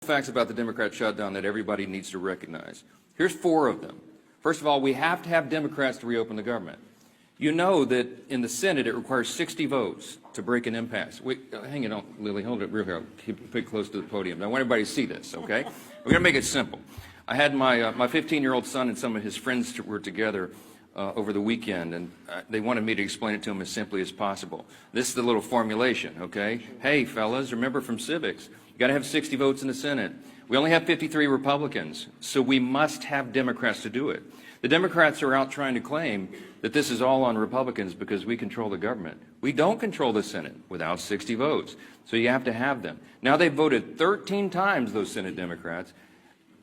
facts about the Democrat shutdown that everybody needs to recognize. Here's 4 of them. First of all, we have to have Democrats to reopen the government. You know that in the Senate it requires 60 votes to break an impasse. Hang on, Lily, hold it real here. Keep it close to the podium. I want everybody to see this, okay? We're going to make it simple. I had my 15-year-old son and some of his friends were together over the weekend, and they wanted me to explain it to them as simply as possible. This is the little formulation, okay? Hey, fellas, remember from civics, you got to have 60 votes in the Senate. We only have 53 Republicans, so we must have Democrats to do it. The Democrats are out trying to claim that this is all on Republicans because we control the government. We don't control the Senate without 60 votes, so you have to have them. Now they've voted 13 times, those Senate Democrats,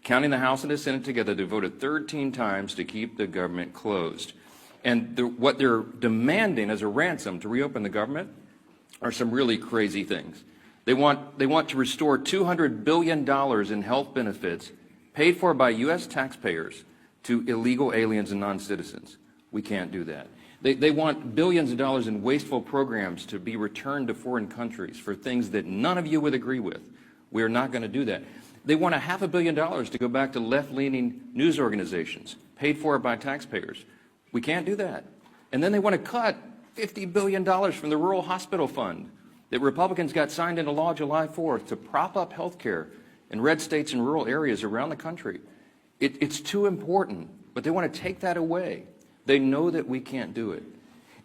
counting the House and the Senate together, they voted 13 times to keep the government closed. And what they're demanding as a ransom to reopen the government are some really crazy things. They want to restore $200 billion in health benefits paid for by U.S. taxpayers to illegal aliens and non-citizens. We can't do that. They want billions of dollars in wasteful programs to be returned to foreign countries for things that none of you would agree with. We're not going to do that. They want $500 million to go back to left-leaning news organizations paid for by taxpayers. We can't do that. And then they want to cut $50 billion from the Rural Hospital Fund that Republicans got signed into law July 4th to prop up health care in red states and rural areas around the country. It's too important, but they want to take that away. They know that we can't do it.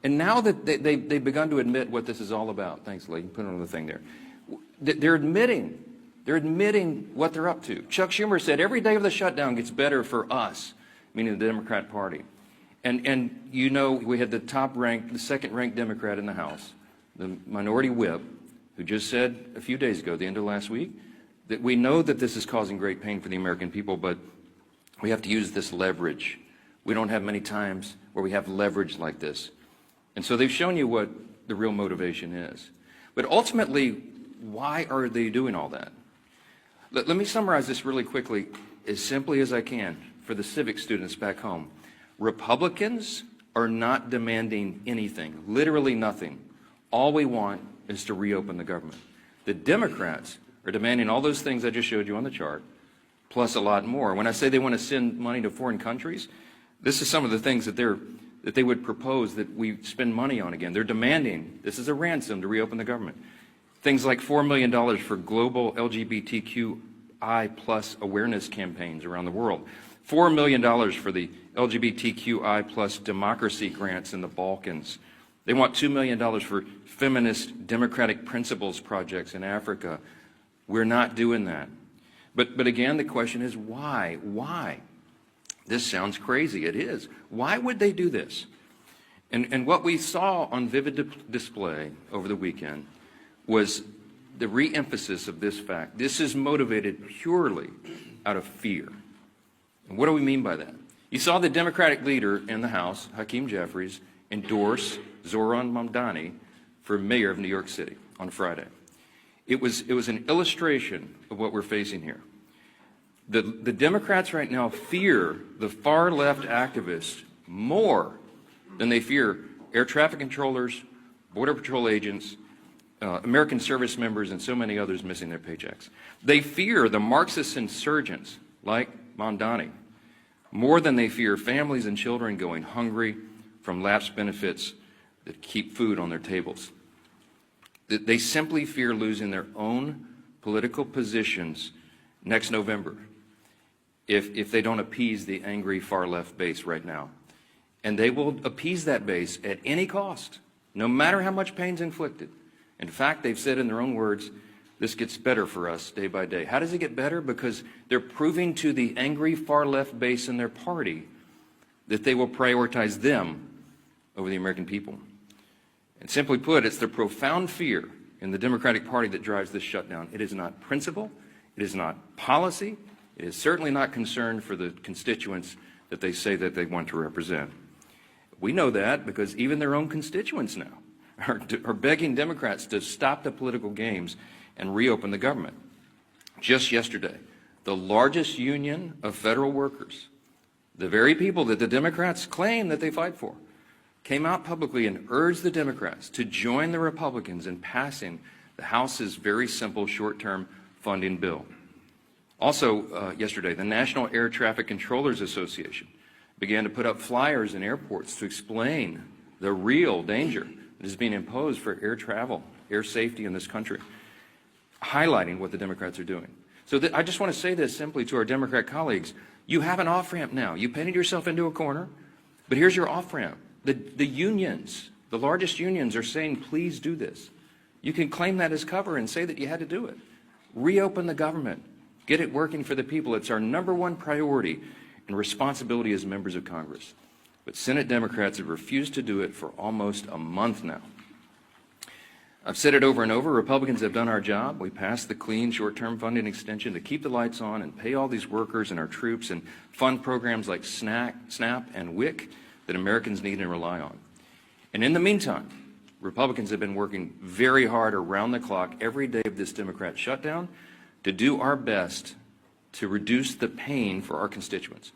And now that they've begun to admit what this is all about, thanks, Lee, put it on the thing there. They're admitting what they're up to. Chuck Schumer said every day of the shutdown gets better for us, meaning the Democrat Party. And you know, we had the second-ranked Democrat in the House, the minority whip, who just said a few days ago, the end of last week, that we know that this is causing great pain for the American people, but we have to use this leverage. We don't have many times where we have leverage like this. And so they've shown you what the real motivation is. But ultimately, why are they doing all that? Let me summarize this really quickly, as simply as I can, for the civics students back home. Republicans are not demanding anything, literally nothing. All we want is to reopen the government. The Democrats are demanding all those things I just showed you on the chart, plus a lot more. When I say they want to send money to foreign countries, this is some of the things that they would propose that we spend money on again. They're demanding, this is a ransom to reopen the government. Things like $4 million for global LGBTQI plus awareness campaigns around the world. $4 million for the LGBTQI plus democracy grants in the Balkans. They want $2 million for feminist democratic principles projects in Africa. We're not doing that. But again, the question is why? Why? This sounds crazy. It is. Why would they do this? And what we saw on vivid display over the weekend was the re-emphasis of this fact. This is motivated purely out of fear. And what do we mean by that? You saw the Democratic leader in the House, Hakeem Jeffries, endorse Zohran Mamdani for mayor of New York City on Friday. It was an illustration of what we're facing here. The Democrats right now fear the far-left activists more than they fear air traffic controllers, Border Patrol agents, American service members, and so many others missing their paychecks. They fear the Marxist insurgents like Mamdani more than they fear families and children going hungry from lapsed benefits that keep food on their tables. They simply fear losing their own political positions next November if they don't appease the angry far-left base right now. And they will appease that base at any cost, no matter how much pain's inflicted. In fact, they've said in their own words, this gets better for us day by day. How does it get better? Because they're proving to the angry far-left base in their party that they will prioritize them over the American people. And simply put, it's the profound fear in the Democratic Party that drives this shutdown. It is not principle, it is not policy, it is certainly not concern for the constituents that they say that they want to represent. We know that because even their own constituents now are begging Democrats to stop the political games and reopen the government. Just yesterday, the largest union of federal workers, the very people that the Democrats claim that they fight for, came out publicly and urged the Democrats to join the Republicans in passing the House's very simple short-term funding bill. Also, yesterday, the National Air Traffic Controllers Association began to put up flyers in airports to explain the real danger that is being imposed for air travel, air safety in this country, highlighting what the Democrats are doing. So I just want to say this simply to our Democrat colleagues. You have an off-ramp now. You painted yourself into a corner, but here's your off-ramp. The unions, the largest unions, are saying, please do this. You can claim that as cover and say that you had to do it. Reopen the government. Get it working for the people. It's our #1 priority and responsibility as members of Congress. But Senate Democrats have refused to do it for almost a month now. I've said it over and over. Republicans have done our job. We passed the clean short-term funding extension to keep the lights on and pay all these workers and our troops and fund programs like SNAP and WIC that Americans need and rely on. And in the meantime, Republicans have been working very hard around the clock every day of this Democrat shutdown to do our best to reduce the pain for our constituents.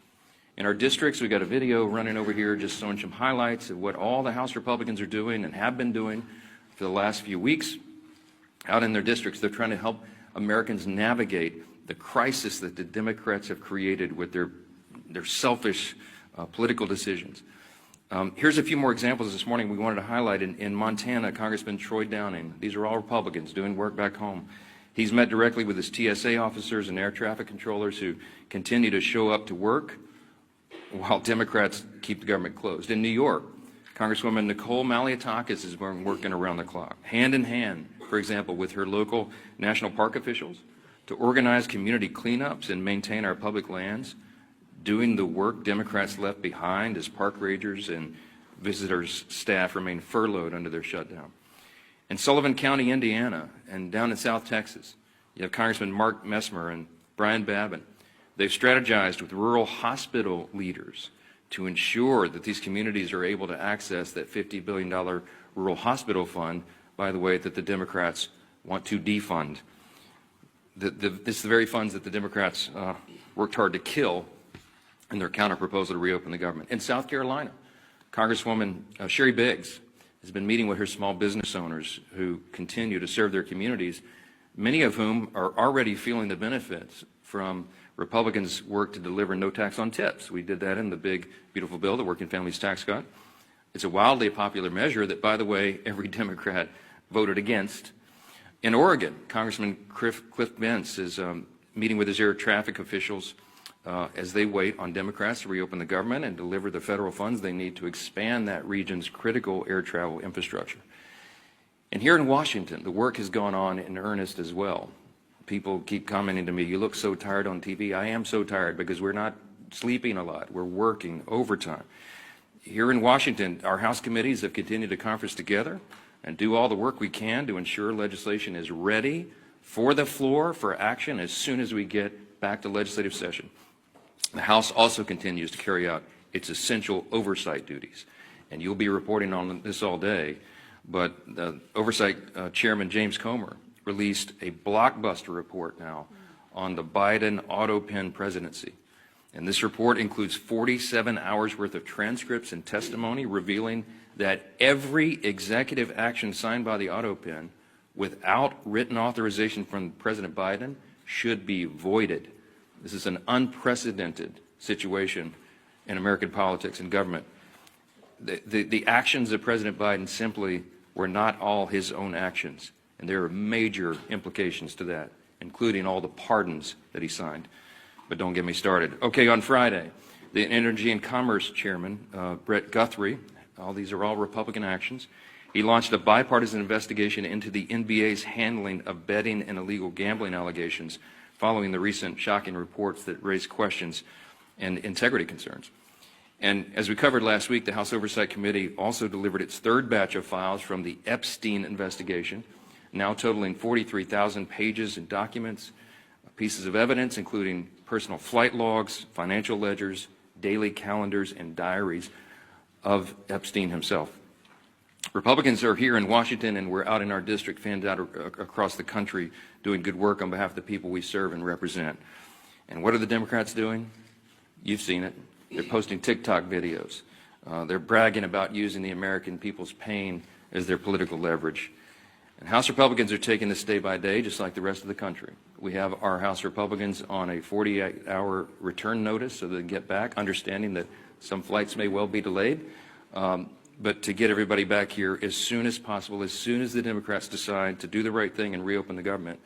In our districts, we got a video running over here just showing some highlights of what all the House Republicans are doing and have been doing for the last few weeks. Out in their districts, they're trying to help Americans navigate the crisis that the Democrats have created with their selfish political decisions. Here's a few more examples this morning we wanted to highlight. In Montana, Congressman Troy Downing, these are all Republicans doing work back home. He's met directly with his TSA officers and air traffic controllers who continue to show up to work while Democrats keep the government closed. In New York, Congresswoman Nicole Malliotakis has been working around the clock, hand in hand, for example, with her local national park officials to organize community cleanups and maintain our public lands, doing the work Democrats left behind as park rangers and visitors' staff remain furloughed under their shutdown. In Sullivan County, Indiana, and down in South Texas, you have Congressman Mark Messmer and Brian Babin. They've strategized with rural hospital leaders to ensure that these communities are able to access that $50 billion rural hospital fund, by the way, that the Democrats want to defund. This is the very funds that the Democrats worked hard to kill in their counterproposal to reopen the government. In South Carolina, Congresswoman Sherry Biggs has been meeting with her small business owners who continue to serve their communities, many of whom are already feeling the benefits from Republicans' work to deliver no tax on tips. We did that in the big, beautiful bill, the Working Families Tax Cut. It's a wildly popular measure that, by the way, every Democrat voted against. In Oregon, Congressman Cliff Bentz is meeting with his air traffic officials as they wait on Democrats to reopen the government and deliver the federal funds they need to expand that region's critical air travel infrastructure. And here in Washington, the work has gone on in earnest as well. People keep commenting to me, you look so tired on TV. I am so tired because we're not sleeping a lot. We're working overtime. Here in Washington, our House committees have continued to conference together and do all the work we can to ensure legislation is ready for the floor for action as soon as we get back to legislative session. The House also continues to carry out its essential oversight duties. And you'll be reporting on this all day, but the Oversight Chairman James Comer released a blockbuster report now on the Biden auto pen presidency. And this report includes 47 hours worth of transcripts and testimony revealing that every executive action signed by the auto pen without written authorization from President Biden should be voided. This is an unprecedented situation in American politics and government. The actions of President Biden simply were not all his own actions. And there are major implications to that, including all the pardons that he signed. But don't get me started. Okay, on Friday, the Energy and Commerce Chairman, Brett Guthrie, these are all Republican actions, he launched a bipartisan investigation into the NBA's handling of betting and illegal gambling allegations following the recent shocking reports that raised questions and integrity concerns. And as we covered last week, the House Oversight Committee also delivered its third batch of files from the Epstein investigation, now totaling 43,000 pages and documents, pieces of evidence, including personal flight logs, financial ledgers, daily calendars, and diaries of Epstein himself. Republicans are here in Washington, and we're out in our district, fanned out across the country, doing good work on behalf of the people we serve and represent. And what are the Democrats doing? You've seen it. They're posting TikTok videos. They're bragging about using the American people's pain as their political leverage. And House Republicans are taking this day by day, just like the rest of the country. We have our House Republicans on a 48-hour return notice so they can get back, understanding that some flights may well be delayed. But to get everybody back here as soon as possible, as soon as the Democrats decide to do the right thing and reopen the government,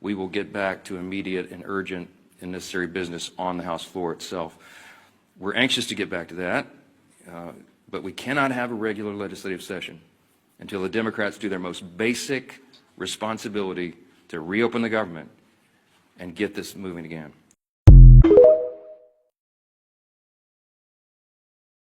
we will get back to immediate and urgent and necessary business on the House floor itself. We're anxious to get back to that, but we cannot have a regular legislative session until the Democrats do their most basic responsibility to reopen the government and get this moving again.